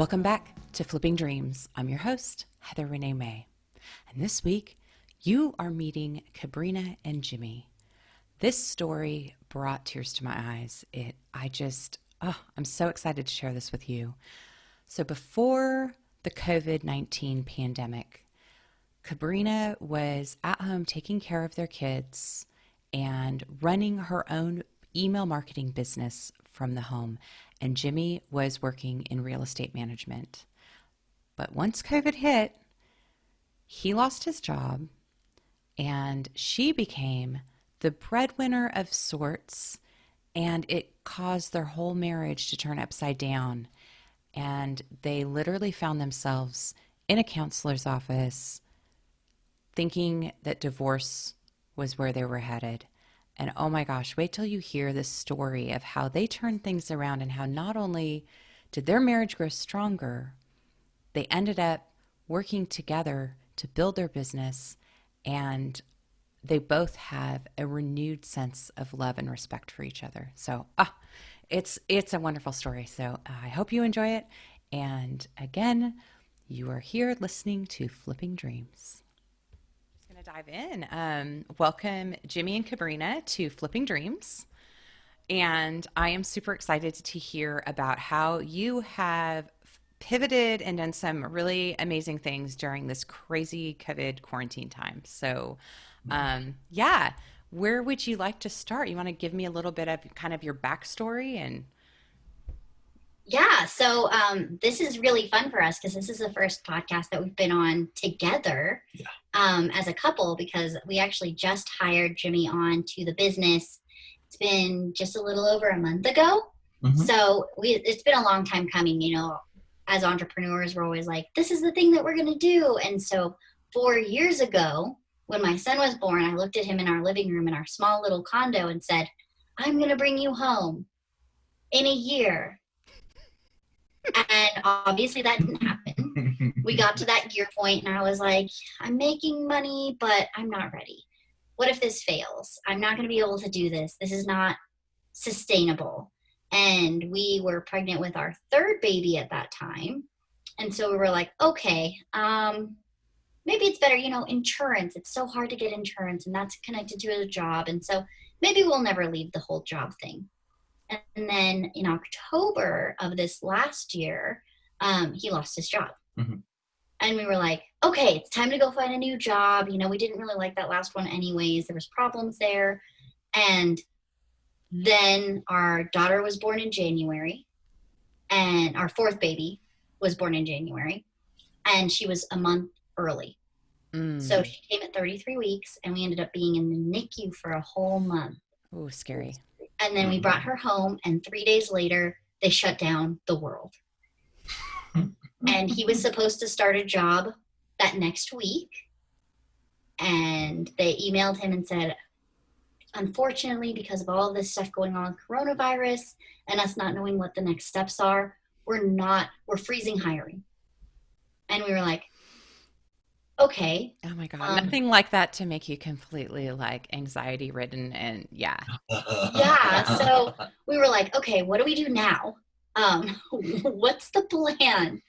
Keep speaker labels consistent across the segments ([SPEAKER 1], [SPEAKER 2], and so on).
[SPEAKER 1] Welcome back to Flipping Dreams. I'm your host, Heather Renee May. And this week, you are meeting Kabrina and Jimmy. This story brought tears to my eyes. I'm so excited to share this with you. So before the COVID-19 pandemic, Kabrina was at home taking care of their kids and running her own email marketing business from the home. And Jimmy was working in real estate management. But once COVID hit, he lost his job and she became the breadwinner of sorts, and it caused their whole marriage to turn upside down. And they literally found themselves in a counselor's office thinking that divorce was where they were headed. And oh my gosh, wait till you hear this story of how they turned things around and how not only did their marriage grow stronger, they ended up working together to build their business, and they both have a renewed sense of love and respect for each other. So it's a wonderful story. So I hope you enjoy it. And again, you are here listening to Flipping Dreams. Going to dive in. Welcome Jimmy and Kabrina to Flipping Dreams. And I am super excited to hear about how you have pivoted and done some really amazing things during this crazy COVID quarantine time. So, where would you like to start? You want to give me a little bit of kind of your backstory and...
[SPEAKER 2] Yeah, so this is really fun for us because this is the first podcast that we've been on together as a couple, because we actually just hired Jimmy on to the business. It's been just a little over a month ago. Mm-hmm. So it's been a long time coming. You know, as entrepreneurs, we're always like, this is the thing that we're going to do. And so 4 years ago, when my son was born, I looked at him in our living room in our small little condo and said, I'm going to bring you home in a year. And obviously that didn't happen. We got to that year point and I was like, I'm making money, but I'm not ready. What if this fails? I'm not going to be able to do this. This is not sustainable. And we were pregnant with our third baby at that time. And so we were like, okay, maybe it's better, insurance. It's so hard to get insurance, and that's connected to a job. And so maybe we'll never leave the whole job thing. And then in October of this last year, he lost his job. Mm-hmm. And we were like, okay, it's time to go find a new job. We didn't really like that last one anyways. There was problems there. And then our daughter was born in January, and our fourth baby was born in January, and she was a month early. So she came at 33 weeks, and we ended up being in the NICU for a whole month.
[SPEAKER 1] Oh, scary.
[SPEAKER 2] And then we brought her home, and 3 days later, they shut down the world. And he was supposed to start a job that next week. And they emailed him and said, unfortunately, because of all of this stuff going on with coronavirus and us not knowing what the next steps are, we're freezing hiring. And we were like, okay.
[SPEAKER 1] Oh my God. Nothing like that to make you completely anxiety ridden and yeah.
[SPEAKER 2] So we were like, okay, what do we do now? What's the plan?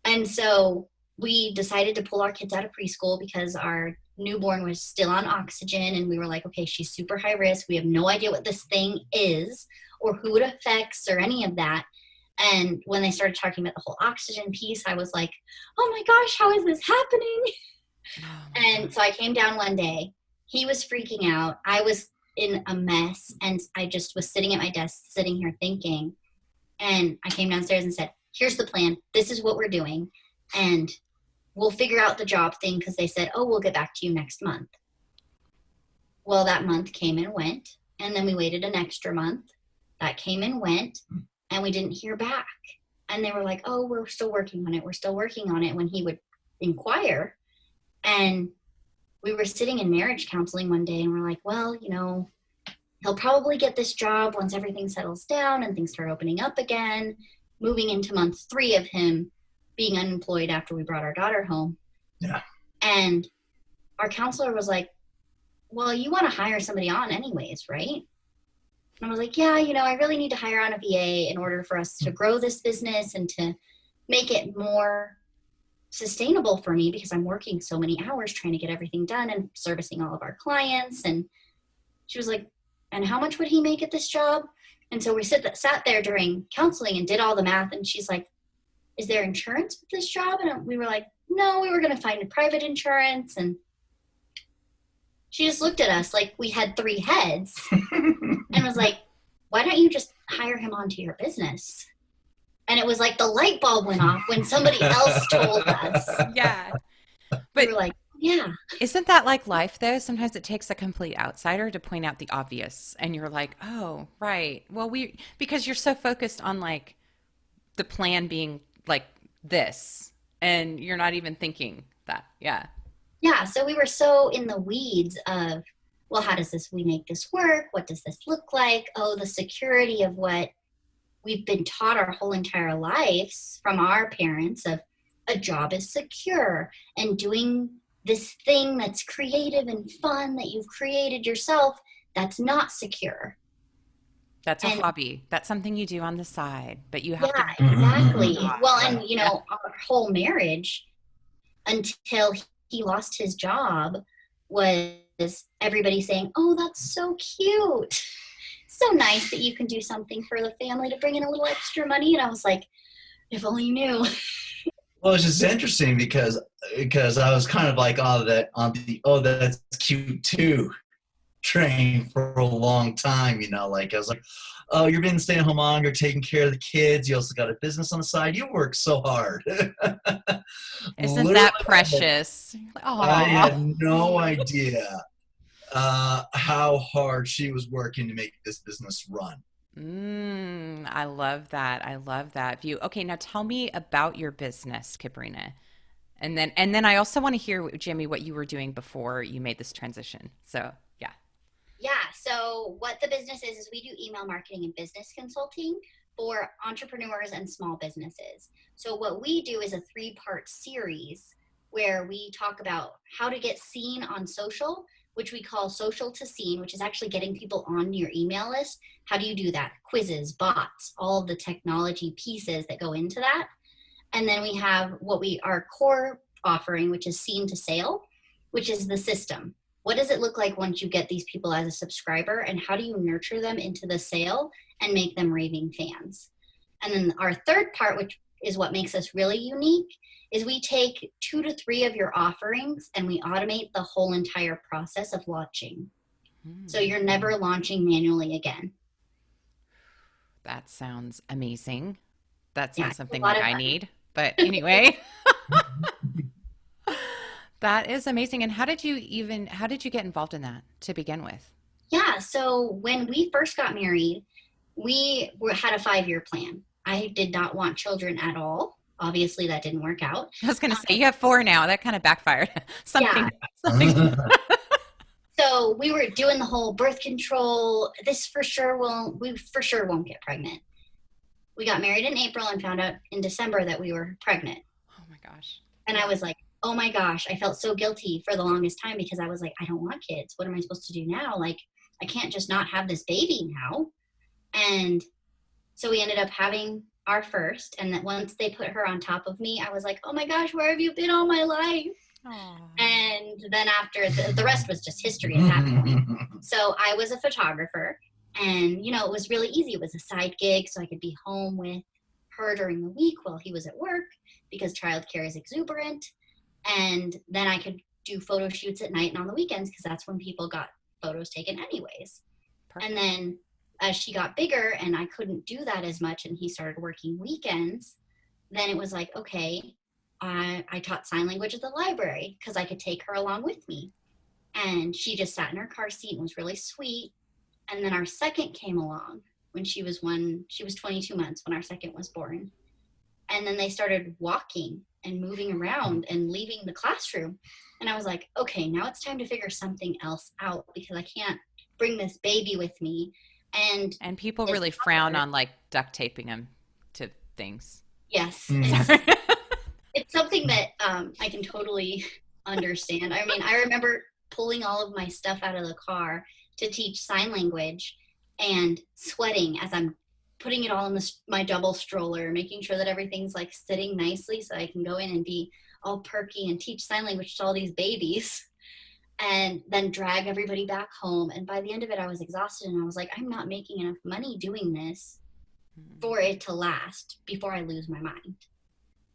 [SPEAKER 2] And so we decided to pull our kids out of preschool because our newborn was still on oxygen. And we were like, okay, she's super high risk. We have no idea what this thing is or who it affects or any of that. And when they started talking about the whole oxygen piece, I was like, oh my gosh, how is this happening? And so I came down one day. He was freaking out. I was in a mess. And I just was sitting at my desk, sitting here thinking. And I came downstairs and said, here's the plan. This is what we're doing. And we'll figure out the job thing, because they said, oh, we'll get back to you next month. Well, that month came and went. And then we waited an extra month. That came and went. And we didn't hear back. And they were like, oh, we're still working on it. We're still working on it, when he would inquire. And we were sitting in marriage counseling one day, and we're like, well, he'll probably get this job once everything settles down and things start opening up again, moving into month 3 of him being unemployed after we brought our daughter home. Yeah. And our counselor was like, well, you want to hire somebody on anyways, right? And I was like, yeah, I really need to hire on a VA in order for us to grow this business and to make it more sustainable for me because I'm working so many hours trying to get everything done and servicing all of our clients. And she was like, and how much would he make at this job? And so we sat there during counseling and did all the math. And she's like, is there insurance with this job? And we were like, no, we were going to find a private insurance. And she just looked at us like we had three heads and was like, why don't you just hire him onto your business? And it was like the light bulb went off when somebody else told us.
[SPEAKER 1] Yeah.
[SPEAKER 2] We were like, yeah.
[SPEAKER 1] Isn't that like life though? Sometimes it takes a complete outsider to point out the obvious and you're like, oh, right. Well, because you're so focused on like the plan being like this and you're not even thinking that. Yeah.
[SPEAKER 2] Yeah. So we were so in the weeds of, well, how does we make this work? What does this look like? Oh, the security of what we've been taught our whole entire lives from our parents of a job is secure and doing this thing that's creative and fun that you've created yourself, that's not secure.
[SPEAKER 1] That's a hobby. That's something you do on the side, but you have
[SPEAKER 2] to. Yeah, exactly. Well, and our whole marriage until he lost his job was everybody saying, oh, that's so cute. So nice that you can do something for the family to bring in a little extra money. And I was like, if only you knew.
[SPEAKER 3] Well, it's just interesting because I was kind of like on the oh, that's cute too train for a long time, like I was like, oh, you're being a stay-at-home mom, you're taking care of the kids, you also got a business on the side, you work so hard.
[SPEAKER 1] Isn't that precious?
[SPEAKER 3] I had no idea how hard she was working to make this business run.
[SPEAKER 1] I love that. I love that view. Okay, now tell me about your business, Kabrina. And then I also want to hear, Jimmy, what you were doing before you made this transition. So, yeah.
[SPEAKER 2] Yeah, so what the business is we do email marketing and business consulting for entrepreneurs and small businesses. So what we do is a 3-part series where we talk about how to get seen on social, which we call social to seen, which is actually getting people on your email list. How do you do that? Quizzes, bots, all of the technology pieces that go into that. And then we have our core offering, which is seen to sale, which is the system. What does it look like once you get these people as a subscriber, and how do you nurture them into the sale and make them raving fans? And then our third part, which is what makes us really unique, is we take 2 to 3 of your offerings and we automate the whole entire process of launching. So you're never launching manually again.
[SPEAKER 1] That sounds amazing. That sounds something that I need. But anyway, that is amazing. And how did you get involved in that to begin with?
[SPEAKER 2] Yeah. So when we first got married, we had a 5-year plan. I did not want children at all. Obviously, that didn't work out.
[SPEAKER 1] I was going to say, you have 4 now. That kind of backfired. something.
[SPEAKER 2] So we were doing the whole birth control. We for sure won't get pregnant. We got married in April and found out in December that we were pregnant.
[SPEAKER 1] Oh my gosh.
[SPEAKER 2] And I was like, oh my gosh, I felt so guilty for the longest time because I was like, I don't want kids. What am I supposed to do now? Like, I can't just not have this baby now. And so we ended up having our first. And that once they put her on top of me, I was like, oh my gosh, where have you been all my life? Aww. And then after the rest was just history at that point. So I was a photographer and, it was really easy. It was a side gig. So I could be home with her during the week while he was at work because childcare is exuberant. And then I could do photo shoots at night and on the weekends because that's when people got photos taken anyways. Perfect. And then as she got bigger and I couldn't do that as much and he started working weekends, then it was like, okay, I taught sign language at the library because I could take her along with me. And she just sat in her car seat and was really sweet. And then our second came along when she was 22 months when our second was born. And then they started walking and moving around and leaving the classroom. And I was like, okay, now it's time to figure something else out because I can't bring this baby with me.
[SPEAKER 1] And people really frown on like duct taping them to things.
[SPEAKER 2] Yes. It's something that I can totally understand. I mean, I remember pulling all of my stuff out of the car to teach sign language and sweating as I'm putting it all in my double stroller, making sure that everything's like sitting nicely so I can go in and be all perky and teach sign language to all these babies and then drag everybody back home. And by the end of it, I was exhausted and I was like, I'm not making enough money doing this for it to last before I lose my mind.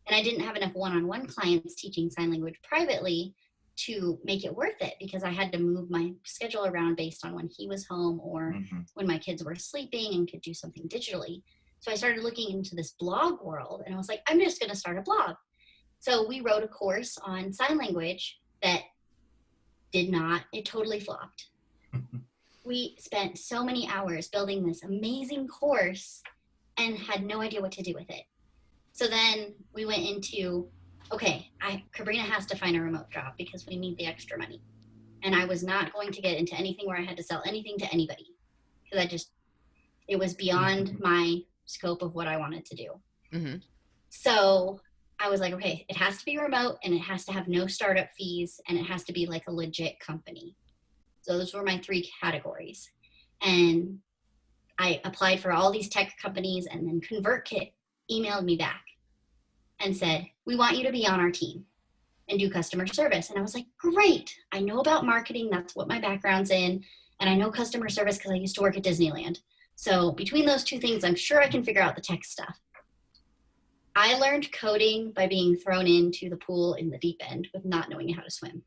[SPEAKER 2] And I didn't have enough one-on-one clients teaching sign language privately to make it worth it, because I had to move my schedule around based on when he was home or when my kids were sleeping and could do something digitally. So I started looking into this blog world and I was like, I'm just going to start a blog. So we wrote a course on sign language that it totally flopped. We spent so many hours building this amazing course and had no idea what to do with it. So then we went into, okay, Kabrina has to find a remote job because we need the extra money. And I was not going to get into anything where I had to sell anything to anybody, because it was beyond my scope of what I wanted to do.
[SPEAKER 1] Mm-hmm.
[SPEAKER 2] So I was like, okay, it has to be remote and it has to have no startup fees and it has to be like a legit company. So those were my 3 categories. And I applied for all these tech companies, and then ConvertKit emailed me back and said, we want you to be on our team and do customer service. And I was like, great. I know about marketing. That's what my background's in. And I know customer service because I used to work at Disneyland. So between those 2 things, I'm sure I can figure out the tech stuff. I learned coding by being thrown into the pool in the deep end with not knowing how to swim.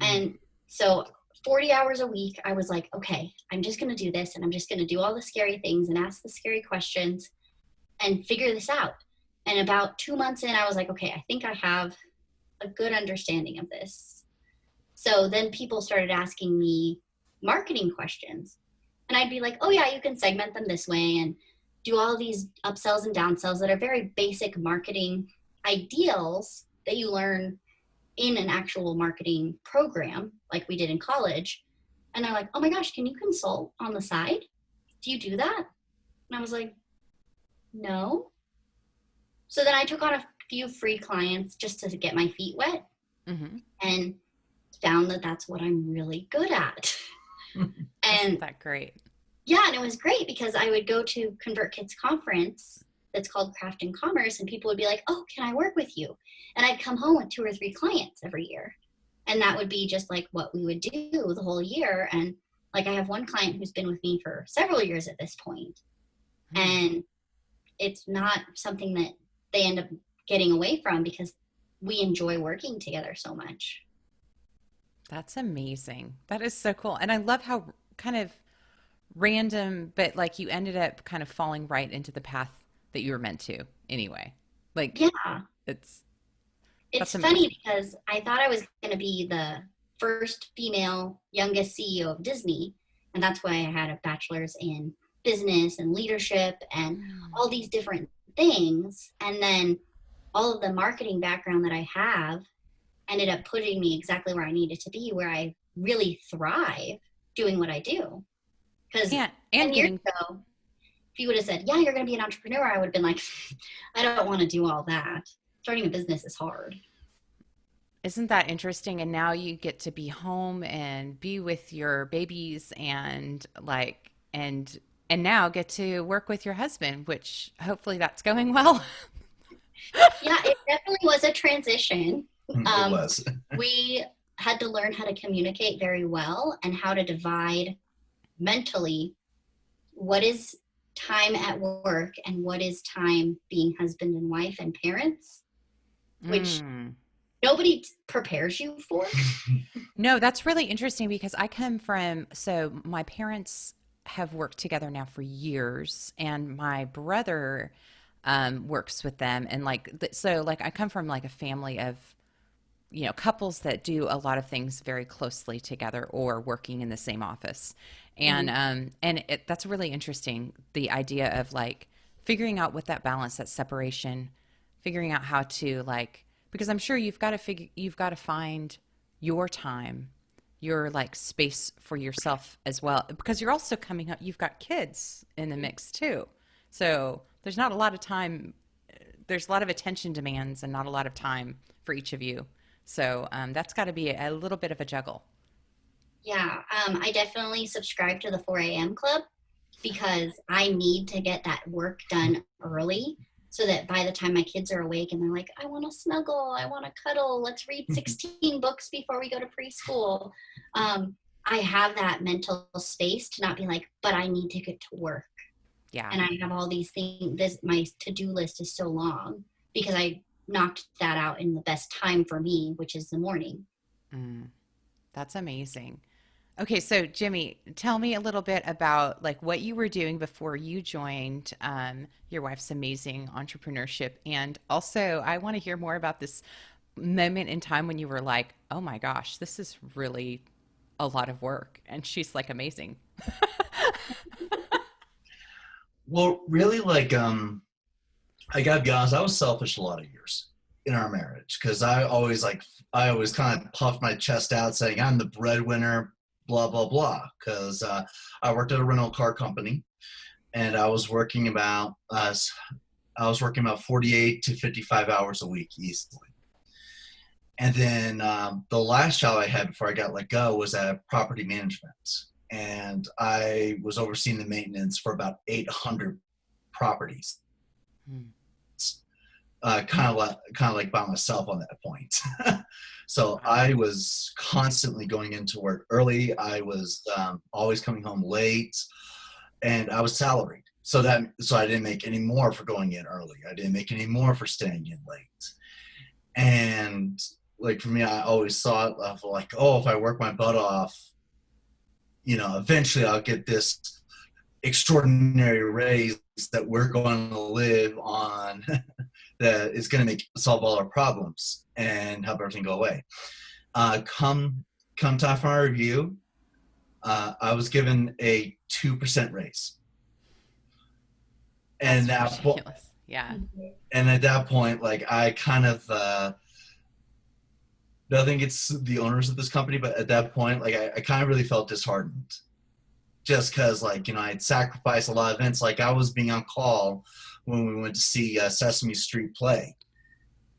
[SPEAKER 2] And so 40 hours a week, I was like, okay, I'm just going to do this, and I'm just going to do all the scary things and ask the scary questions and figure this out. And about 2 months in, I was like, okay, I think I have a good understanding of this. So then people started asking me marketing questions. And I'd be like, oh yeah, you can segment them this way and do all these upsells and downsells that are very basic marketing ideals that you learn in an actual marketing program like we did in college. And they're like, oh my gosh, can you consult on the side? Do you do that? And I was like, no. So then I took on a few free clients just to get my feet wet, and found that that's what I'm really good at. And
[SPEAKER 1] isn't that great?
[SPEAKER 2] Yeah, and it was great because I would go to ConvertKit's conference that's called Craft and Commerce, and people would be like, oh, can I work with you? And I'd come home with 2 or 3 clients every year. And that would be just like what we would do the whole year. And like I have one client who's been with me for several years at this point. And it's not something that they end up getting away from because we enjoy working together so much.
[SPEAKER 1] That's amazing. That is so cool. And I love how kind of random, but like you ended up kind of falling right into the path that you were meant to anyway. Like,
[SPEAKER 2] yeah,
[SPEAKER 1] it's
[SPEAKER 2] funny because I thought I was going to be the first female youngest CEO of Disney. And that's why I had a bachelor's in business and leadership and all these different things. And then all of the marketing background that I have ended up putting me exactly where I needed to be, where I really thrive doing what I do. Because 10 years ago, if you would have said, yeah, you're going to be an entrepreneur, I would have been like, I don't want to do all that. Starting a business is hard.
[SPEAKER 1] Isn't that interesting? And now you get to be home and be with your babies and like, and now get to work with your husband, which hopefully that's going well.
[SPEAKER 2] Yeah, it definitely was a transition.
[SPEAKER 3] It was.
[SPEAKER 2] We had to learn how to communicate very well and how to divide mentally what is time at work and what is time being husband and wife and parents, which nobody prepares you for.
[SPEAKER 1] No, that's really interesting because I come from, so my parents have worked together now for years, and my brother works with them. And like, so like I come from like a family of, you know, couples that do a lot of things very closely together or working in the same office. And, that's really interesting. The idea of like figuring out what that balance, that separation, figuring out how to like, because I'm sure you've got to find your time, your like space for yourself as well, because you're also coming up, you've got kids in the mix too. So there's not a lot of time. There's a lot of attention demands and not a lot of time for each of you. So that's got to be a little bit of a juggle.
[SPEAKER 2] Yeah, I definitely subscribe to the 4 a.m. club. because I need to get that work done early so that by the time my kids are awake and they're like, I want to snuggle, I want to cuddle, let's read 16 books before we go to preschool. I have that mental space to not be like, but I need to get to work.
[SPEAKER 1] Yeah.
[SPEAKER 2] And I have all these things, my to-do list is so long because I knocked that out in the best time for me, which is the morning.
[SPEAKER 1] That's amazing. Okay, so Jimmy, tell me a little bit about like what you were doing before you joined your wife's amazing entrepreneurship, and also I want to hear more about this moment in time when you were like, "Oh my gosh, this is really a lot of work," and she's like amazing.
[SPEAKER 3] Well, really, like, I gotta be honest, I was selfish a lot of years in our marriage because I always kind of puffed my chest out saying I'm the breadwinner, blah, blah, blah. Because I worked at a rental car company and I was working about 48 to 55 hours a week easily. And then the last job I had before I got let go was at property management. And I was overseeing the maintenance for about 800 properties.
[SPEAKER 1] Hmm.
[SPEAKER 3] Kind of like by myself on that point. So I was constantly going into work early. I was always coming home late, and I was salaried. So I didn't make any more for going in early. I didn't make any more for staying in late. And like for me, I always thought of like, oh, if I work my butt off, eventually I'll get this extraordinary raise that we're going to live on that is going to solve all our problems and help everything go away. Come time for my review, I was given a 2% raise. And
[SPEAKER 1] That's ridiculous. Yeah.
[SPEAKER 3] And at that point, like I kind of, nothing gets the owners of this company, but at that point, like I kind of really felt disheartened. Just because, like, I'd sacrificed a lot of events. Like, I was being on call when we went to see Sesame Street play.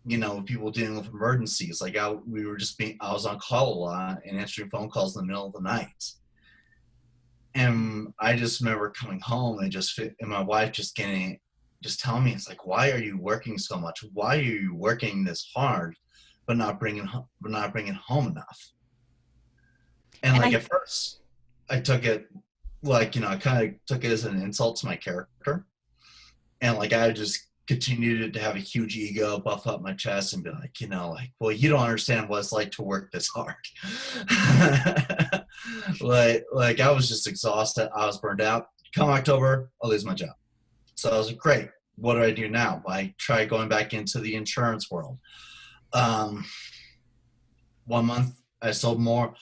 [SPEAKER 3] People dealing with emergencies. Like, I was on call a lot and answering phone calls in the middle of the night. And I just remember coming home and my wife just telling me, it's like, why are you working so much? Why are you working this hard, but not bringing home enough? And like, at first, I took it. Like, I kind of took it as an insult to my character. And like, I just continued to have a huge ego, buff up my chest and be like, well, you don't understand what it's like to work this hard. like I was just exhausted. I was burned out. Come October, I'll lose my job. So I was like, great. What do I do now? I tried going back into the insurance world. 1 month, I sold more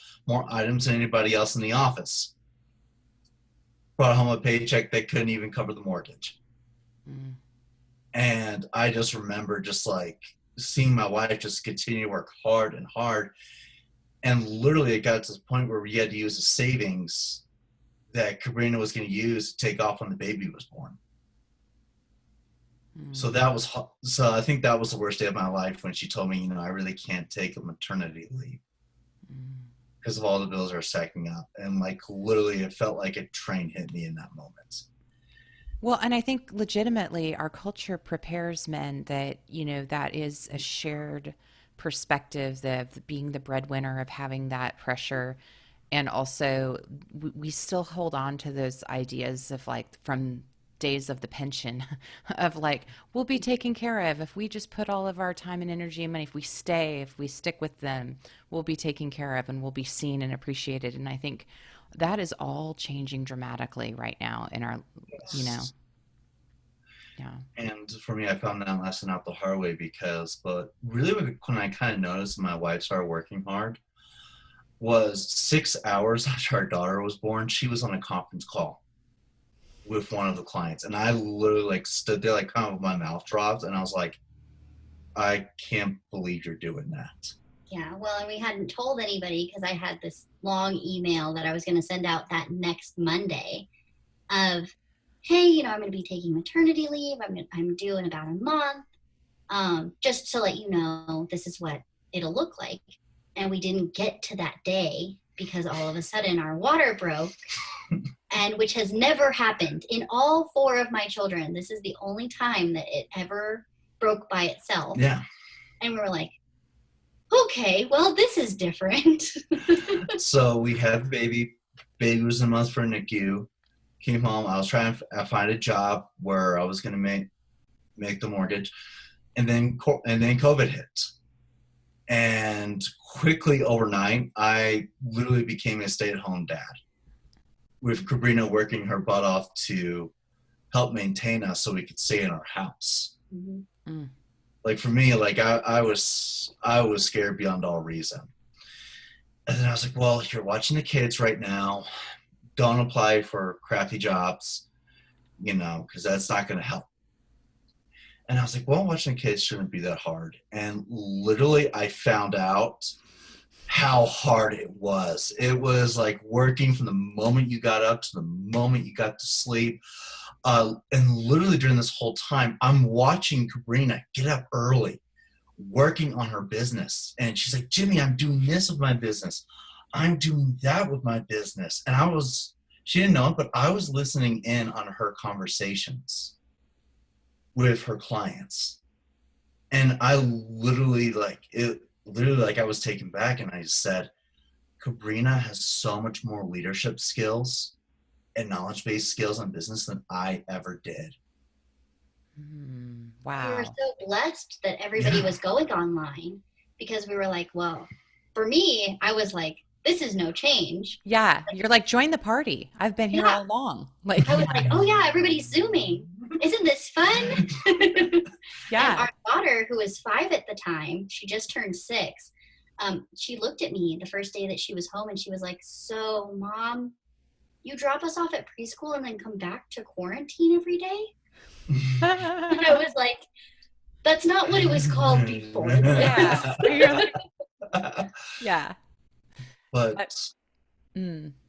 [SPEAKER 3] items than anybody else in the office. Brought home a paycheck that couldn't even cover the mortgage. And I just remember just like seeing my wife just continue to work hard and hard. And literally it got to the point where we had to use the savings that Kabrina was going to use to take off when the baby was born. So I think that was the worst day of my life when she told me, I really can't take a maternity leave. Because of all the bills are stacking up. And like literally it felt like a train hit me in that moment.
[SPEAKER 1] Well, and I think legitimately our culture prepares men that, that is a shared perspective of being the breadwinner, of having that pressure. And also we still hold on to those ideas of like from days of the pension of like, we'll be taken care of if we just put all of our time and energy and money, if we stick with them, we'll be taken care of and we'll be seen and appreciated. And I think that is all changing dramatically right now in our,
[SPEAKER 3] Yes.
[SPEAKER 1] Yeah.
[SPEAKER 3] And for me, I found that lesson out the hard way but really when I kind of noticed my wife started working hard was 6 hours after our daughter was born, she was on a conference call with one of the clients. And I literally like stood there like kind of with my mouth dropped and I was like, I can't believe you're doing that.
[SPEAKER 2] Yeah, well, and we hadn't told anybody because I had this long email that I was going to send out that next Monday of, hey, I'm going to be taking maternity leave. I'm due in about a month. Just to let you know, this is what it'll look like. And we didn't get to that day because all of a sudden our water broke and which has never happened in all 4 of my children. This is the only time that it ever broke by itself.
[SPEAKER 3] Yeah.
[SPEAKER 2] And we were like, okay, well, this is different.
[SPEAKER 3] So we had baby. Baby was a month for NICU. Came home. I was trying to find a job where I was going to make the mortgage, and then COVID hit. And quickly overnight, I literally became a stay-at-home dad, with Kabrina working her butt off to help maintain us so we could stay in our house.
[SPEAKER 2] Mm-hmm.
[SPEAKER 1] Mm.
[SPEAKER 3] Like for me, like I was scared beyond all reason. And then I was like, well, you're watching the kids right now. Don't apply for crappy jobs, because that's not going to help. And I was like, well, watching the kids shouldn't be that hard. And literally I found out how hard it was. It was like working from the moment you got up to the moment you got to sleep. And literally during this whole time, I'm watching Kabrina get up early, working on her business. And she's like, Jimmy, I'm doing this with my business. I'm doing that with my business. And she didn't know it, but I was listening in on her conversations with her clients. And I literally I was taken back, and I just said, Kabrina has so much more leadership skills and knowledge-based skills on business than I ever did.
[SPEAKER 1] Wow.
[SPEAKER 2] We were so blessed that everybody was going online, because we were like, well, for me, I was like, this is no change.
[SPEAKER 1] Yeah. You're like, join the party. I've been here all along. Like,
[SPEAKER 2] I was like, oh yeah, everybody's Zooming. Isn't this fun?
[SPEAKER 1] yeah.
[SPEAKER 2] And our daughter, who was 5 at the time, she just turned 6. She looked at me the first day that she was home, and she was like, so Mom, you drop us off at preschool and then come back to quarantine every day? And I was like, that's not what it was called before.
[SPEAKER 1] Yeah. You're like, yeah.
[SPEAKER 3] But,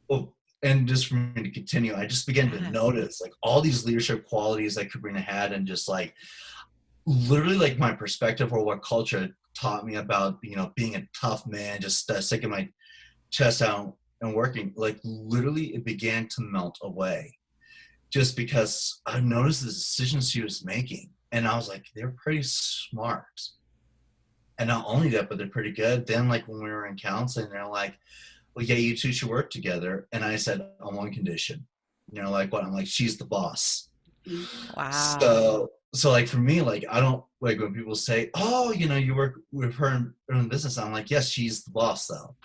[SPEAKER 3] well, and just for me to continue, I just began to notice like all these leadership qualities that Kabrina had, and just like literally like my perspective or what culture taught me about, being a tough man, just sticking my chest out and working, like literally it began to melt away, just because I noticed the decisions she was making. And I was like, they're pretty smart. And not only that, but they're pretty good. Then like when we were in counseling, they're like, well, yeah, you two should work together. And I said, on one condition. Like what? I'm like, she's the boss.
[SPEAKER 1] Wow.
[SPEAKER 3] So like for me, like I don't like when people say, oh, you work with her in business. I'm like, yes, she's the boss though.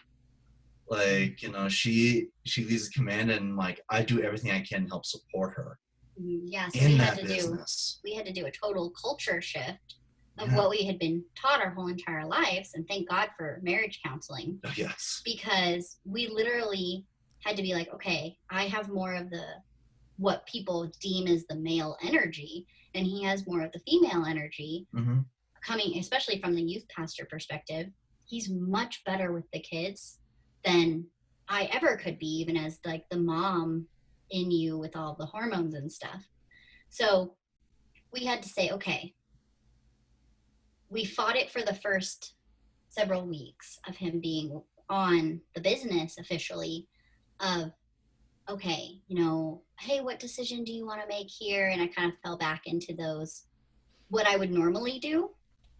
[SPEAKER 3] Like, she leads the command, and like I do everything I can to help support her.
[SPEAKER 2] Yeah, so
[SPEAKER 3] in that business.
[SPEAKER 2] We had to do a total culture shift of what we had been taught our whole entire lives. And thank God for marriage counseling.
[SPEAKER 3] Oh, yes.
[SPEAKER 2] Because we literally had to be like, okay, I have more of what people deem as the male energy, and he has more of the female energy. Coming especially from the youth pastor perspective. He's much better with the kids than I ever could be, even as like the mom in you with all the hormones and stuff. So we had to say, okay, we fought it for the first several weeks of him being on the business officially of, okay, hey, what decision do you want to make here? And I kind of fell back into what I would normally do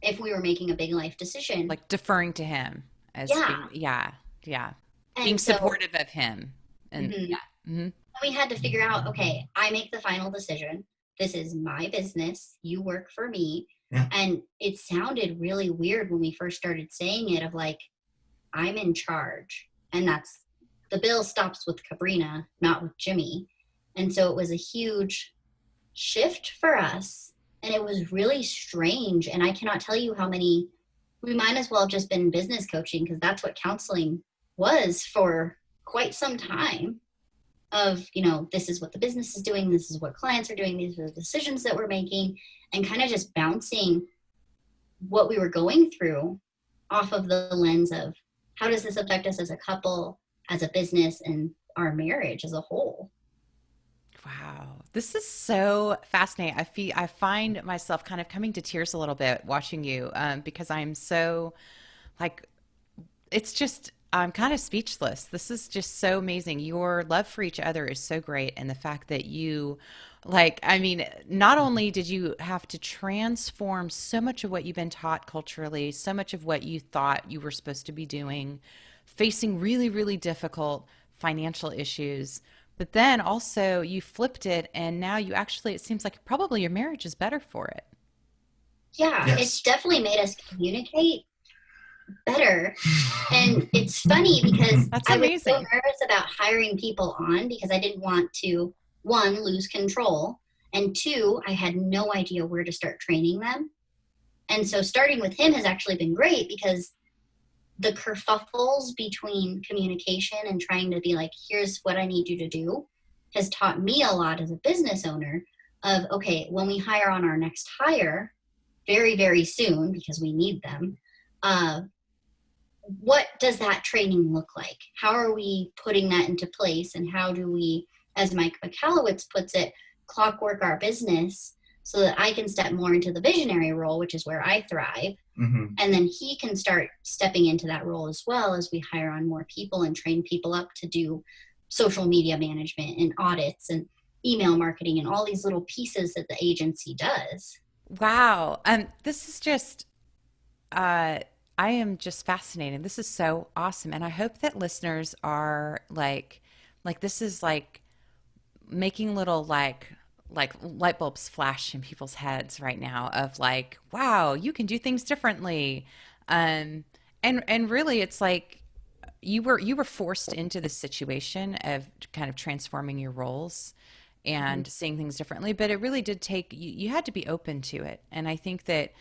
[SPEAKER 2] if we were making a big life decision.
[SPEAKER 1] Like deferring to him as being supportive of him. And
[SPEAKER 2] we had to figure out, okay, I make the final decision. This is my business. You work for me.
[SPEAKER 3] Yeah.
[SPEAKER 2] And it sounded really weird when we first started saying it, of like, I'm in charge. And that's, the bill stops with Kabrina, not with Jimmy. And so it was a huge shift for us. And it was really strange. And I cannot tell you how many, we might as well have just been business coaching, because that's what counseling was for quite some time. Of, this is what the business is doing, this is what clients are doing, these are the decisions that we're making, and kind of just bouncing what we were going through off of the lens of how does this affect us as a couple, as a business, and our marriage as a whole.
[SPEAKER 1] Wow. This is so fascinating. I find myself kind of coming to tears a little bit watching you, because I'm so like, it's just, I'm kind of speechless. This is just so amazing. Your love for each other is so great. And the fact that you, like, I mean, not only did you have to transform so much of what you've been taught culturally, so much of what you thought you were supposed to be doing, facing really, really difficult financial issues, but then also you flipped it and now you actually, it seems like probably your marriage is better for it.
[SPEAKER 2] Yeah,
[SPEAKER 3] Yes.
[SPEAKER 2] it's definitely made us communicate better. And it's funny because
[SPEAKER 1] That's
[SPEAKER 2] I was so
[SPEAKER 1] amazing.
[SPEAKER 2] nervous about hiring people on because I didn't want to, one, lose control, and two, I had no idea where to start training them. And so starting with him has actually been great because the kerfuffles between communication and trying to be like, here's what I need you to do, has taught me a lot as a business owner of, okay, when we hire on our next hire very, very soon, because we need them, what does that training look like? How are we putting that into place? And how do we, as Mike Michalowicz puts it, clockwork our business so that I can step more into the visionary role, which is where I thrive.
[SPEAKER 3] Mm-hmm.
[SPEAKER 2] And then he can start stepping into that role as well as we hire on more people and train people up to do social media management and audits and email marketing and all these little pieces that the agency does.
[SPEAKER 1] Wow. This is just, I am just fascinated. This is so awesome. And I hope that listeners are like this is like making little like light bulbs flash in people's heads right now of like, wow, you can do things differently. And really it's like you were forced into this situation of kind of transforming your roles
[SPEAKER 2] Mm-hmm.
[SPEAKER 1] and seeing things differently, but it really did take you had to be open to it. And I think that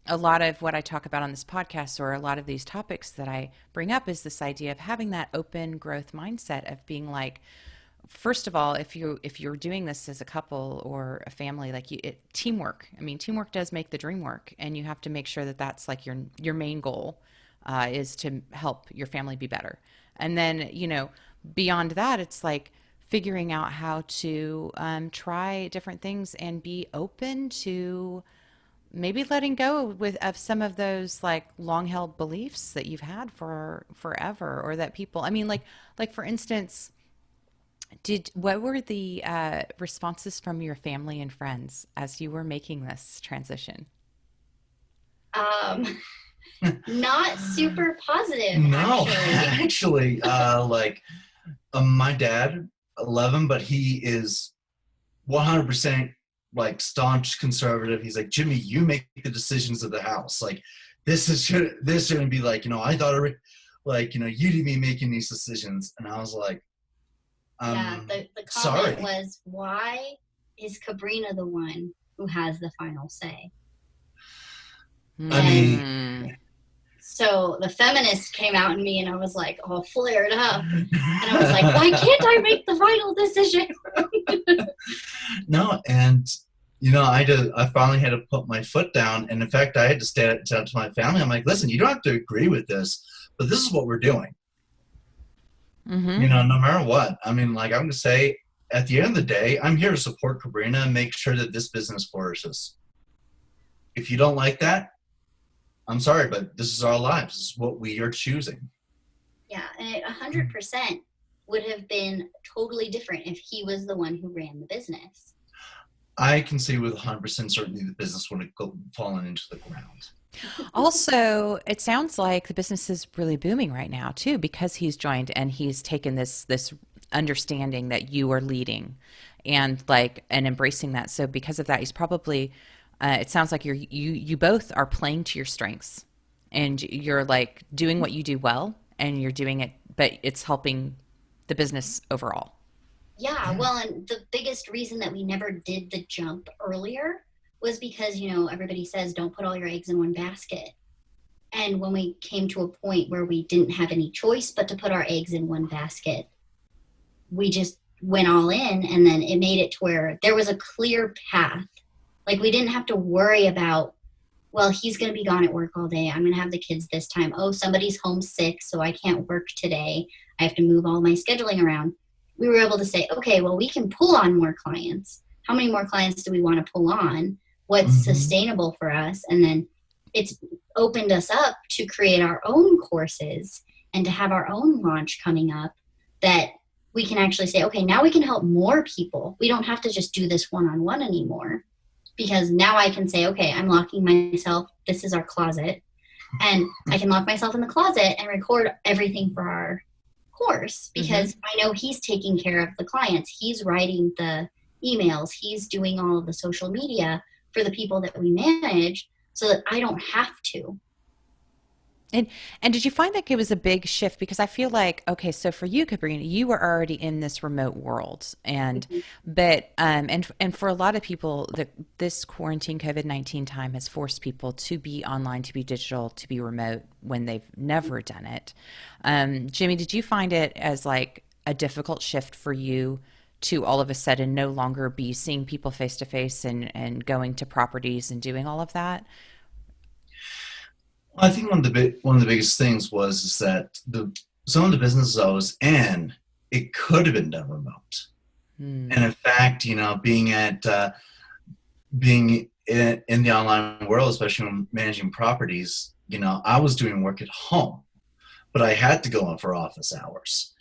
[SPEAKER 1] a lot of what I talk about on this podcast or a lot of these topics that I bring up is this idea of having that open growth mindset of being like, first of all, if you're doing this as a couple or a family, like teamwork. I mean, teamwork does make the dream work, and you have to make sure that that's like your main goal is to help your family be better. And then beyond that, it's like figuring out how to try different things and be open to maybe letting go of some of those like long held beliefs that you've had for forever, or that people, I mean, like for instance, what were the responses from your family and friends as you were making this transition?
[SPEAKER 2] Um, Not super positive,
[SPEAKER 3] No,
[SPEAKER 2] actually.
[SPEAKER 3] actually, like my dad, I love him, but he is 100% like staunch conservative. He's like, Jimmy, you make the decisions of the house. Like this shouldn't be like, I thought like, you need me making these decisions. And I was like,
[SPEAKER 2] Yeah, the
[SPEAKER 3] sorry.
[SPEAKER 2] comment was, why is Kabrina the one who has the final say?
[SPEAKER 3] I mean,
[SPEAKER 1] Mm.
[SPEAKER 2] So the feminist came out in me and I was like all flared up. And I was like, why can't I make the final decision?
[SPEAKER 3] no, and I finally had to put my foot down, and in fact, I had to stand up to my family. I'm like, listen, you don't have to agree with this, but this is what we're doing.
[SPEAKER 1] Mm-hmm.
[SPEAKER 3] No matter what. I mean, like I'm gonna say, at the end of the day, I'm here to support Kabrina and make sure that this business flourishes. If you don't like that, I'm sorry, but this is our lives. This is what we are choosing.
[SPEAKER 2] Yeah, and it 100% would have been totally different if he was the one who ran the business.
[SPEAKER 3] I can say with 100% certainty the business would have fallen into the ground.
[SPEAKER 1] Also, it sounds like the business is really booming right now too, because he's joined and he's taken this understanding that you are leading and embracing that. So because of that, he's probably it sounds like you both are playing to your strengths, and you're like doing what you do well, and you're doing it, but it's helping the business overall.
[SPEAKER 2] Yeah, well, and the biggest reason that we never did the jump earlier was because, everybody says don't put all your eggs in one basket. And when we came to a point where we didn't have any choice but to put our eggs in one basket, we just went all in, and then it made it to where there was a clear path. Like we didn't have to worry about, well, he's going to be gone at work all day. I'm going to have the kids this time. Oh, somebody's homesick, so I can't work today. I have to move all my scheduling around. We were able to say, okay, well, we can pull on more clients. How many more clients do we want to pull on? What's sustainable for us? And then it's opened us up to create our own courses and to have our own launch coming up, that we can actually say, okay, now we can help more people. We don't have to just do this one-on-one anymore, because now I can say, okay, I'm locking myself. This is our closet. And I can lock myself in the closet and record everything for our course, because I know he's taking care of the clients. He's writing the emails. He's doing all of the social media for the people that we manage, so that I don't have to.
[SPEAKER 1] And did you find that it was a big shift? Because I feel like, okay, so for you, Kabrina, you were already in this remote world, and for a lot of people, this quarantine COVID-19 time has forced people to be online, to be digital, to be remote when they've never done it. Jimmy, did you find it as like a difficult shift for you to all of a sudden no longer be seeing people face to face and going to properties and doing all of that?
[SPEAKER 3] I think one of the biggest things was is that some of the businesses I was in, it could have been done remote. And in fact, being in the online world, especially when managing properties, I was doing work at home, but I had to go in for office hours.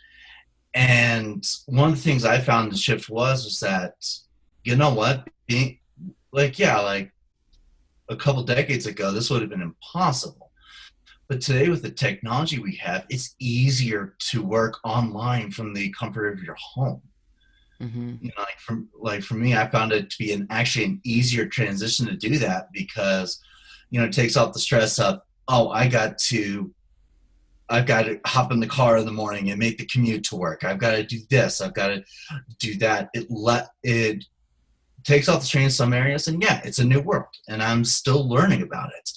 [SPEAKER 3] And one of the things I found the shift was that, you know what, being like a couple decades ago, this would have been impossible. But today, with the technology we have, it's easier to work online from the comfort of your home. For me, I found it to be actually an easier transition to do that, because it takes off the stress of, oh, I've got to hop in the car in the morning and make the commute to work. I've got to do this. I've got to do that. It takes off the strain in some areas, and yeah, it's a new world, and I'm still learning about it.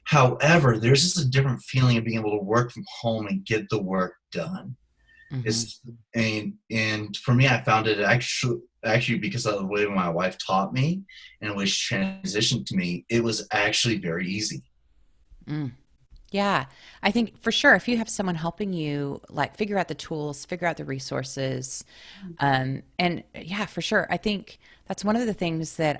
[SPEAKER 3] However, there's just a different feeling of being able to work from home and get the work done. And for me, I found it actually because of the way my wife taught me and the way she transitioned to me, it was actually very easy.
[SPEAKER 1] Yeah, I think for sure, if you have someone helping you, like figure out the tools, figure out the resources, and yeah, for sure, I think that's one of the things that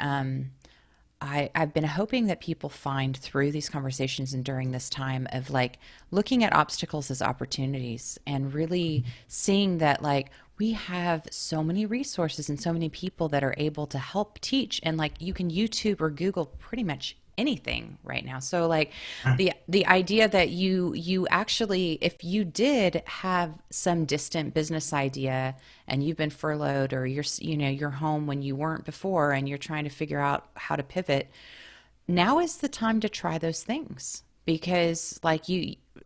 [SPEAKER 1] I've been hoping that people find through these conversations and during this time of like looking at obstacles as opportunities and really seeing that like we have so many resources and so many people that are able to help teach, and like you can YouTube or Google pretty much anything right now. So like the idea that you actually, if you did have some distant business idea and you've been furloughed, or you're home when you weren't before and you're trying to figure out how to pivot, now is the time to try those things, because like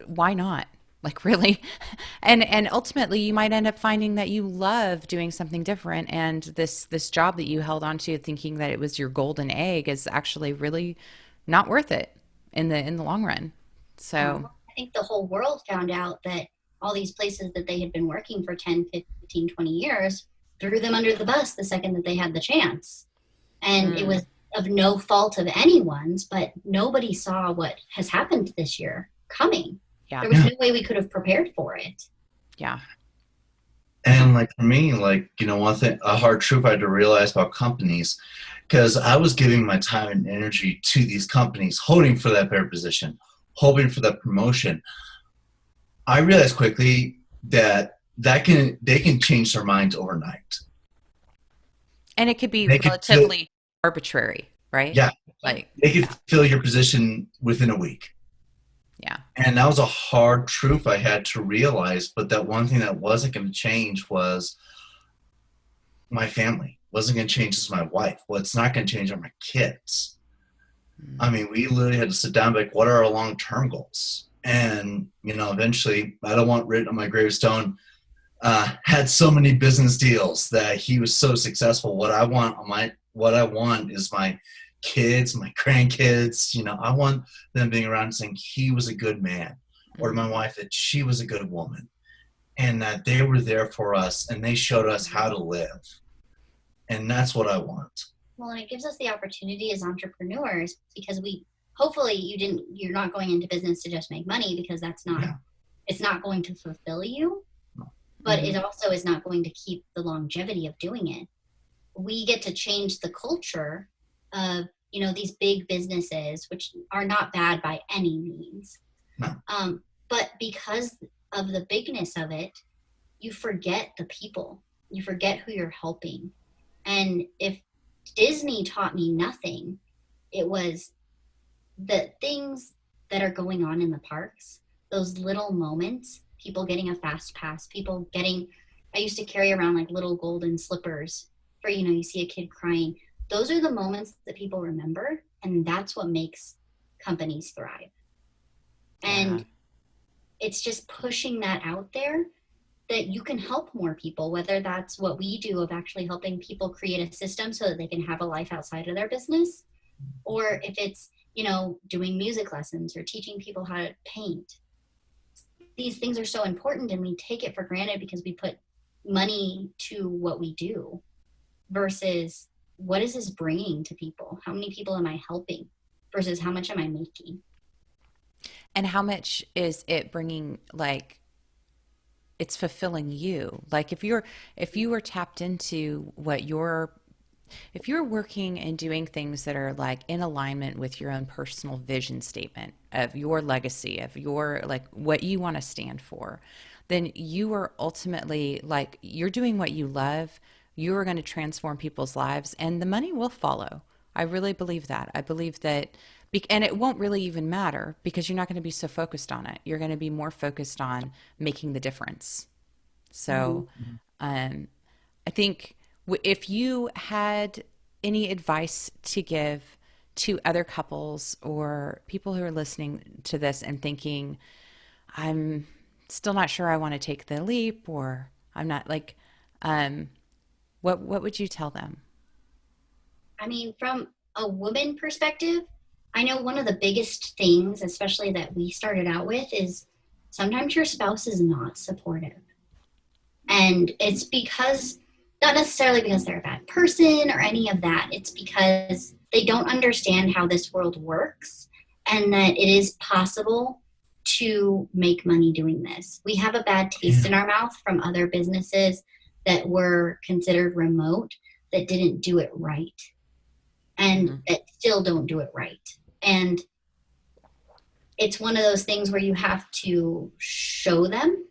[SPEAKER 1] why not? Like really, and ultimately you might end up finding that you love doing something different, and this job that you held on to thinking that it was your golden egg is actually really not worth it in the long run. So
[SPEAKER 2] I think the whole world found out that all these places that they had been working for 10, 15, 20 years threw them under the bus the second that they had the chance. And it was of no fault of anyone's, but nobody saw what has happened this year coming.
[SPEAKER 1] yeah,
[SPEAKER 2] There was no way we could have prepared for it.
[SPEAKER 1] yeah.
[SPEAKER 3] And like for me, one thing, a hard truth I had to realize about companies, because I was giving my time and energy to these companies, hoping for that better position, hoping for that promotion. I realized quickly that they can change their minds overnight.
[SPEAKER 1] And it could be
[SPEAKER 3] They could
[SPEAKER 1] relatively arbitrary, right?
[SPEAKER 3] Yeah,
[SPEAKER 1] Like,
[SPEAKER 3] they could fill your position within a week.
[SPEAKER 1] yeah.
[SPEAKER 3] And that was a hard truth I had to realize. But that one thing that wasn't going to change was my family. Wasn't going to change is my wife. What's not going to change are my kids. I mean, we literally had to sit down and be like, what are our long-term goals? And, eventually, I don't want written on my gravestone, had so many business deals that he was so successful. What I want is my kids, my grandkids, I want them being around and saying he was a good man, or my wife that she was a good woman, and that they were there for us and they showed us how to live. And that's what I want.
[SPEAKER 2] Well, and it gives us the opportunity as entrepreneurs, because you're not going into business to just make money, because that's not, it's not going to fulfill you, but it also is not going to keep the longevity of doing it. We get to change the culture of, these big businesses, which are not bad by any means.
[SPEAKER 3] No.
[SPEAKER 2] But because of the bigness of it, you forget the people. You forget who you're helping. And if Disney taught me nothing, it was the things that are going on in the parks, those little moments, people getting a fast pass, people getting, I used to carry around like little golden slippers for, you see a kid crying. Those are the moments that people remember, and that's what makes companies thrive. And it's just pushing that out there that you can help more people, whether that's what we do of actually helping people create a system so that they can have a life outside of their business, or if it's, doing music lessons or teaching people how to paint. These things are so important, and we take it for granted because we put money to what we do versus what is this bringing to people? How many people am I helping versus how much am I making?
[SPEAKER 1] And how much is it bringing, like, it's fulfilling you? Like if you were tapped into if you're working and doing things that are like in alignment with your own personal vision statement of your legacy, of your, like, what you want to stand for, then you are ultimately, like, you're doing what you love. You are going to transform people's lives, and the money will follow. I really believe that. I believe that, and it won't really even matter because you're not going to be so focused on it. You're going to be more focused on making the difference. So, I think if you had any advice to give to other couples or people who are listening to this and thinking, I'm still not sure I want to take the leap, or I'm not, like, what would you tell them?
[SPEAKER 2] I mean, from a woman perspective, I know one of the biggest things, especially that we started out with, is sometimes your spouse is not supportive. And it's because, not necessarily because they're a bad person or any of that, it's because they don't understand how this world works and that it is possible to make money doing this. We have a bad taste in our mouth from other businesses that were considered remote that didn't do it right and that still don't do it right. And it's one of those things where you have to show them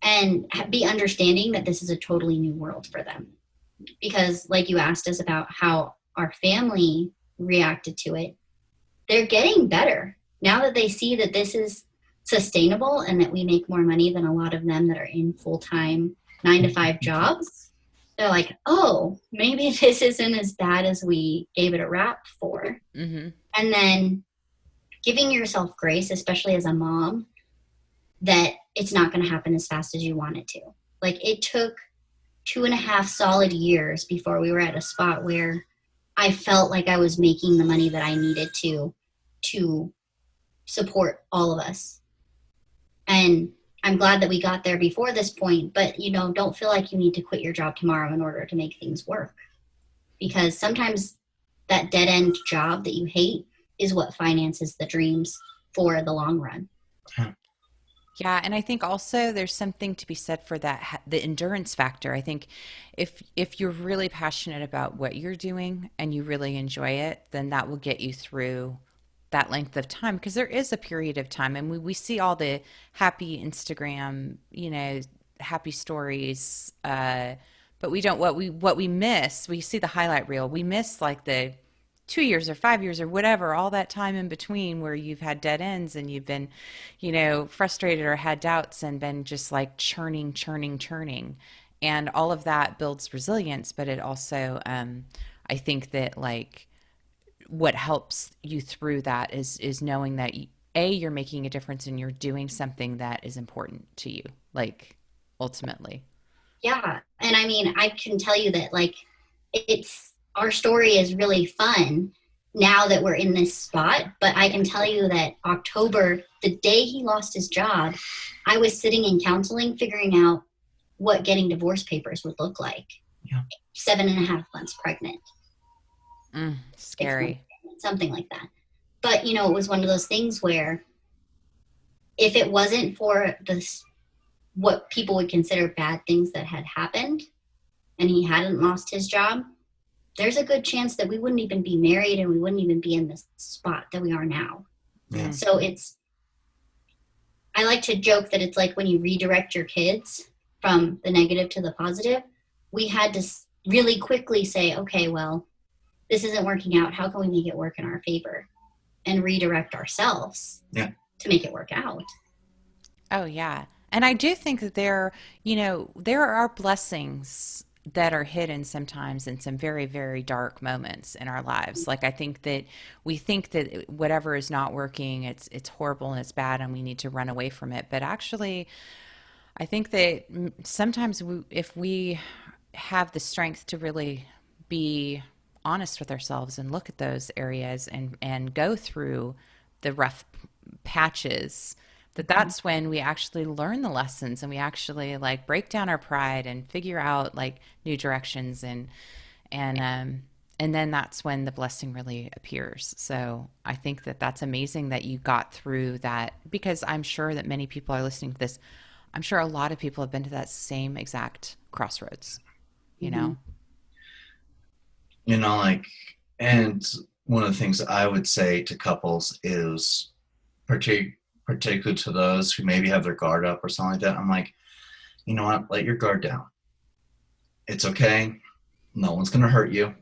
[SPEAKER 2] and be understanding that this is a totally new world for them. Because like you asked us about how our family reacted to it, they're getting better. Now that they see that this is sustainable and that we make more money than a lot of them that are in full-time 9-to-5 jobs, they're like, oh, maybe this isn't as bad as we gave it a rap for. And then giving yourself grace, especially as a mom, that it's not going to happen as fast as you want it to. Like, it took 2.5 solid years before we were at a spot where I felt like I was making the money that I needed to support all of us. And I'm glad that we got there before this point, but don't feel like you need to quit your job tomorrow in order to make things work. Because sometimes that dead end job that you hate is what finances the dreams for the long run.
[SPEAKER 1] Yeah, and I think also there's something to be said for that, the endurance factor. I think if you're really passionate about what you're doing and you really enjoy it, then that will get you through that length of time, because there is a period of time, and we see all the happy Instagram, happy stories, but we don't, what we miss, we see the highlight reel. We miss like the 2 years or 5 years or whatever, all that time in between where you've had dead ends and you've been, frustrated or had doubts and been just like churning. And all of that builds resilience, but it also, I think that, like, what helps you through that is knowing that you're making a difference and you're doing something that is important to you, like, ultimately.
[SPEAKER 2] Yeah. And I mean, I can tell you that, like, our story is really fun now that we're in this spot, but I can tell you that October, the day he lost his job, I was sitting in counseling figuring out what getting divorce papers would look like. Yeah. 7.5 months pregnant.
[SPEAKER 1] Scary.
[SPEAKER 2] Something like that. But, it was one of those things where if it wasn't for what people would consider bad things that had happened and he hadn't lost his job, there's a good chance that we wouldn't even be married and we wouldn't even be in this spot that we are now. Yeah. So I like to joke that it's like when you redirect your kids from the negative to the positive. We had to really quickly say, okay, well, this isn't working out. How can we make it work in our favor? And redirect ourselves to make it work out.
[SPEAKER 1] Oh, yeah. And I do think that there are blessings that are hidden sometimes in some very, very dark moments in our lives. Like I think that we think that whatever is not working, it's horrible and it's bad and we need to run away from it. But actually, I think that sometimes if we have the strength to really be honest with ourselves and look at those areas and go through the rough patches, that's when we actually learn the lessons and we actually like break down our pride and figure out like new directions and then that's when the blessing really appears. So I think that that's amazing that you got through that, because I'm sure that many people are listening to this. I'm sure a lot of people have been to that same exact crossroads, you know?
[SPEAKER 3] You know, like, and one of the things I would say to couples is, particularly to those who maybe have their guard up or something like that, I'm like, you know what, let your guard down. It's okay. No one's going to hurt you.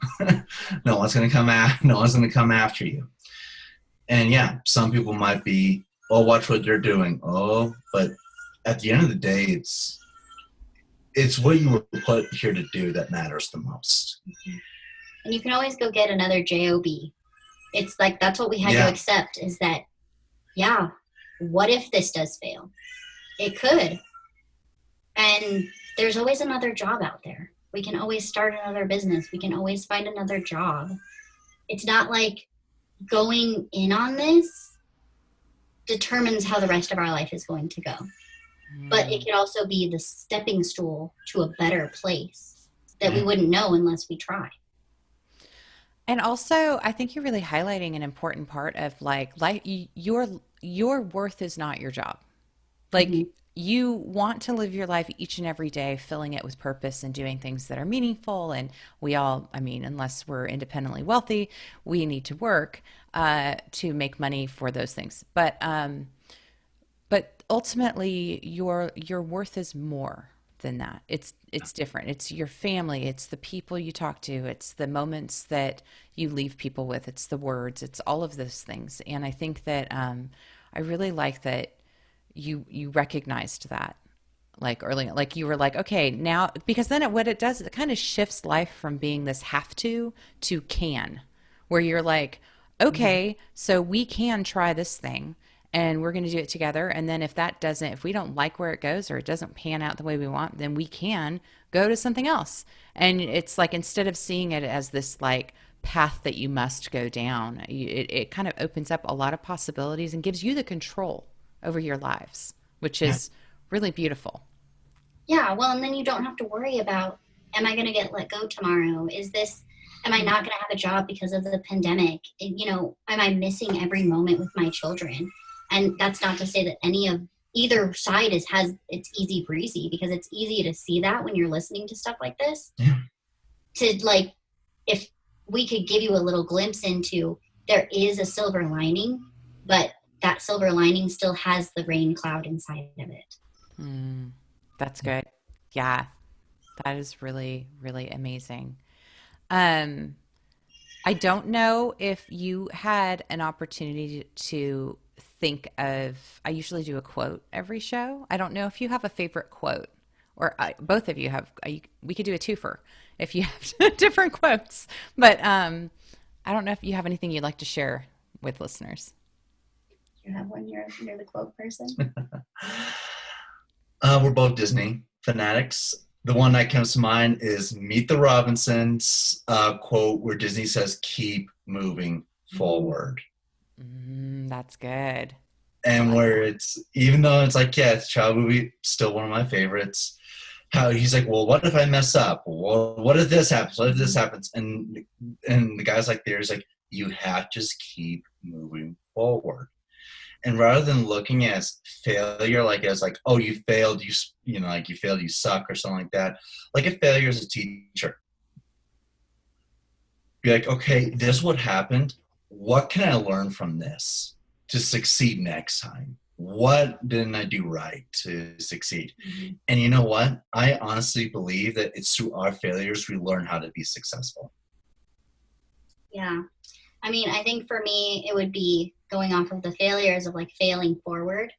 [SPEAKER 3] No one's going to come after you. And yeah, some people might be, oh, watch what they're doing. Oh, but at the end of the day, it's what you were put here to do that matters the most.
[SPEAKER 2] And you can always go get another job. It's like, that's what we had to accept, is that, what if this does fail? It could. And there's always another job out there. We can always start another business. We can always find another job. It's not like going in on this determines how the rest of our life is going to go. But it could also be the stepping stool to a better place that we wouldn't know unless we try.
[SPEAKER 1] And also, I think you're really highlighting an important part of like your worth is not your job. Like you want to live your life each and every day, filling it with purpose and doing things that are meaningful. And we all, I mean, unless we're independently wealthy, we need to work to make money for those things. But ultimately, your worth is more than that. It's different. It's your family. It's the people you talk to. It's the moments that you leave people with. It's the words. It's all of those things. And I think that I really like that you recognized that like early, like you were like, okay, now, because then what it does, it kind of shifts life from being this have to can, where you're like, okay, so we can try this thing and we're going to do it together. And then if we don't like where it goes or it doesn't pan out the way we want, then we can go to something else. And it's like, instead of seeing it as this like path that you must go down, it kind of opens up a lot of possibilities and gives you the control over your lives, which is really beautiful.
[SPEAKER 2] Yeah, well, and then you don't have to worry about, am I going to get let go tomorrow? Am I not going to have a job because of the pandemic? Am I missing every moment with my children? And that's not to say that either side it's easy breezy, because it's easy to see that when you're listening to stuff like this.
[SPEAKER 3] Yeah.
[SPEAKER 2] To like, if we could give you a little glimpse into, there is a silver lining, but that silver lining still has the rain cloud inside of it.
[SPEAKER 1] That's good. Yeah, that is really, really amazing. I don't know if you had an opportunity to think of, I usually do a quote every show. I don't know if you have a favorite quote, or both of you have, we could do a twofer if you have different quotes, but I don't know if you have anything you'd like to share with listeners.
[SPEAKER 2] You have one? You're the quote person?
[SPEAKER 3] We're both Disney fanatics. The one that comes to mind is Meet the Robinsons quote, where Disney says, "Keep moving forward."
[SPEAKER 1] That's good.
[SPEAKER 3] And where it's, even though it's like, yeah, it's a child movie, still one of my favorites. How he's like, well, what if I mess up? Well, what if this happens? What if this happens? And the guy's like, there's like, you have to just keep moving forward. And rather than looking at failure as like, oh, you failed, like you failed, you suck, or something like that. Like, a failure as a teacher. Be like, okay, this is what happened. What can I learn from this? to succeed next time? What didn't I do right to succeed? And you know what? I honestly believe that it's through our failures we learn how to be successful.
[SPEAKER 2] Yeah. I mean, I think for me, it would be going off of the failures of like failing forward.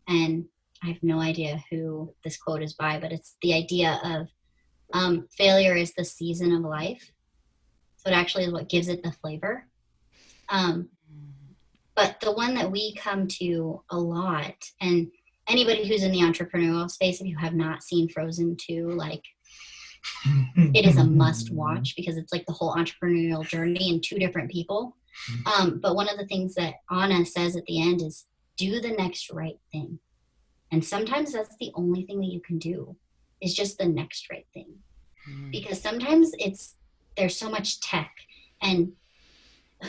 [SPEAKER 2] And I have no idea who this quote is by, but it's the idea of failure is the season of life. So it actually is what gives it the flavor. But the one that we come to a lot, and anybody who's in the entrepreneurial space, if you have not seen Frozen 2, like it is a must watch because it's like the whole entrepreneurial journey in two different people. But one of the things that Anna says at the end is do the next right thing. And sometimes that's the only thing that you can do is just the next right thing. Because sometimes there's so much tech and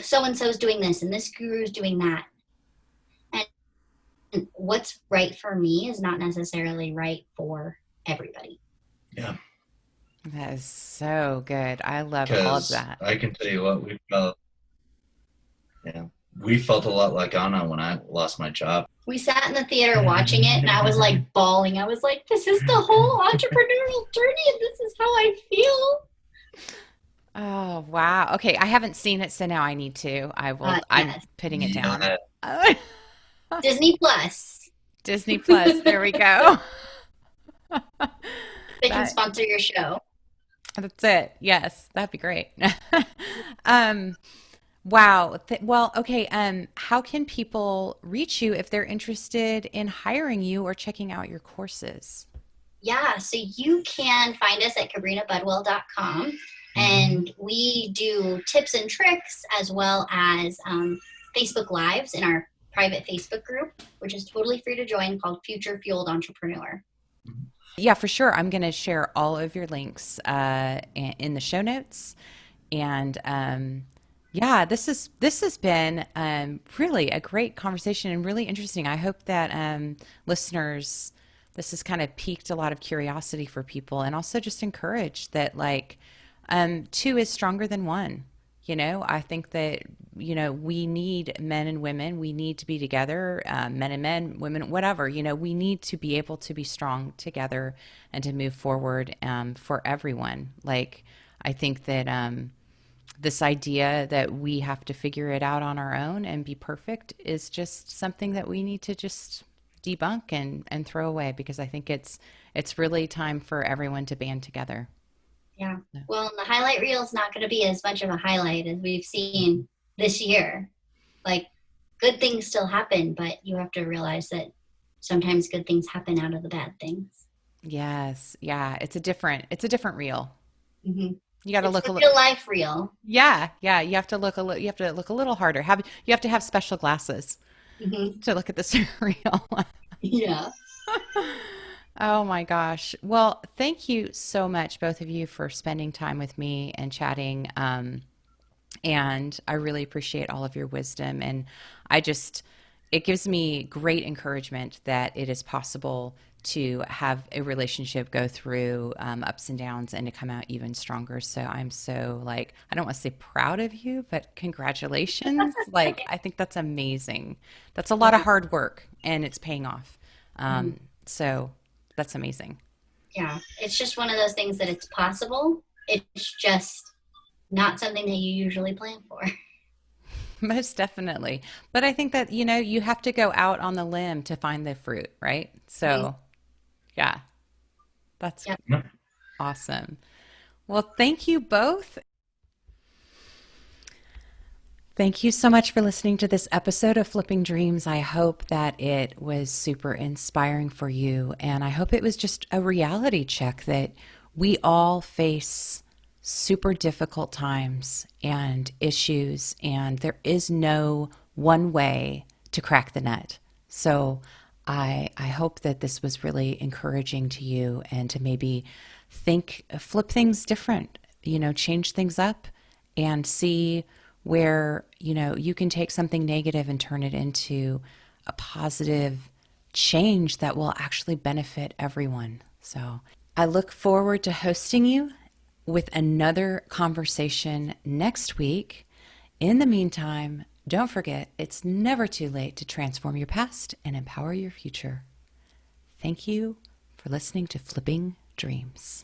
[SPEAKER 2] so-and-so's doing this and this guru's doing that. And what's right for me is not necessarily right for everybody.
[SPEAKER 3] Yeah.
[SPEAKER 1] That is so good. I love all of that.
[SPEAKER 3] I can tell you what, we felt. Yeah. We felt a lot like Anna when I lost my job.
[SPEAKER 2] We sat in the theater watching it and I was like bawling. I was like, this is the whole entrepreneurial journey and this is how I feel.
[SPEAKER 1] Oh, wow. Okay, I haven't seen it, so now I need to. I'm
[SPEAKER 2] Yes.
[SPEAKER 1] putting it down.
[SPEAKER 2] Disney Plus.
[SPEAKER 1] Disney Plus. There we go.
[SPEAKER 2] They can sponsor your show.
[SPEAKER 1] That's it. Yes, that'd be great. Wow. Well, okay. How can people reach you if they're interested in hiring you or checking out your courses?
[SPEAKER 2] Yeah, so you can find us at kabrinabudwell.com. And we do tips and tricks as well as Facebook Lives in our private Facebook group, which is totally free to join, called Future Fueled Entrepreneur.
[SPEAKER 1] Yeah, for sure. I'm going to share all of your links in the show notes. And yeah, this has been really a great conversation and really interesting. I hope that listeners, this has kind of piqued a lot of curiosity for people, and also just encouraged that like two is stronger than one. I think that, we need men and women. We need to be together, men and men, women, whatever. We need to be able to be strong together and to move forward for everyone. Like, I think that this idea that we have to figure it out on our own and be perfect is just something that we need to just debunk and throw away, because I think it's really time for everyone to band together.
[SPEAKER 2] Yeah. Well, the highlight reel is not going to be as much of a highlight as we've seen this year. Like, good things still happen, but you have to realize that sometimes good things happen out of the bad things.
[SPEAKER 1] Yes. Yeah. It's a different reel.
[SPEAKER 2] Mm-hmm.
[SPEAKER 1] You got to look
[SPEAKER 2] a real life reel.
[SPEAKER 1] Yeah. Yeah. You have to look a little harder. You have to have special glasses to look at this reel.
[SPEAKER 2] Yeah.
[SPEAKER 1] Oh my gosh. Well, thank you so much, both of you, for spending time with me and chatting. And I really appreciate all of your wisdom. And it gives me great encouragement that it is possible to have a relationship go through ups and downs and to come out even stronger. So I'm so I don't want to say proud of you, but congratulations. I think that's amazing. That's a lot of hard work and it's paying off. So that's amazing.
[SPEAKER 2] Yeah. It's just one of those things that it's possible. It's just not something that you usually plan for.
[SPEAKER 1] Most definitely. But I think that, you have to go out on the limb to find the fruit, right? So, yeah, that's awesome. Well, thank you both. Thank you so much for listening to this episode of Flipping Dreams. I hope that it was super inspiring for you. And I hope it was just a reality check that we all face super difficult times and issues, and there is no one way to crack the nut. So I hope that this was really encouraging to you, and to maybe flip things different, change things up and see where, you can take something negative and turn it into a positive change that will actually benefit everyone. So I look forward to hosting you with another conversation next week. In the meantime, Don't forget, it's never too late to transform your past and empower your future. Thank you for listening to Flipping Dreams.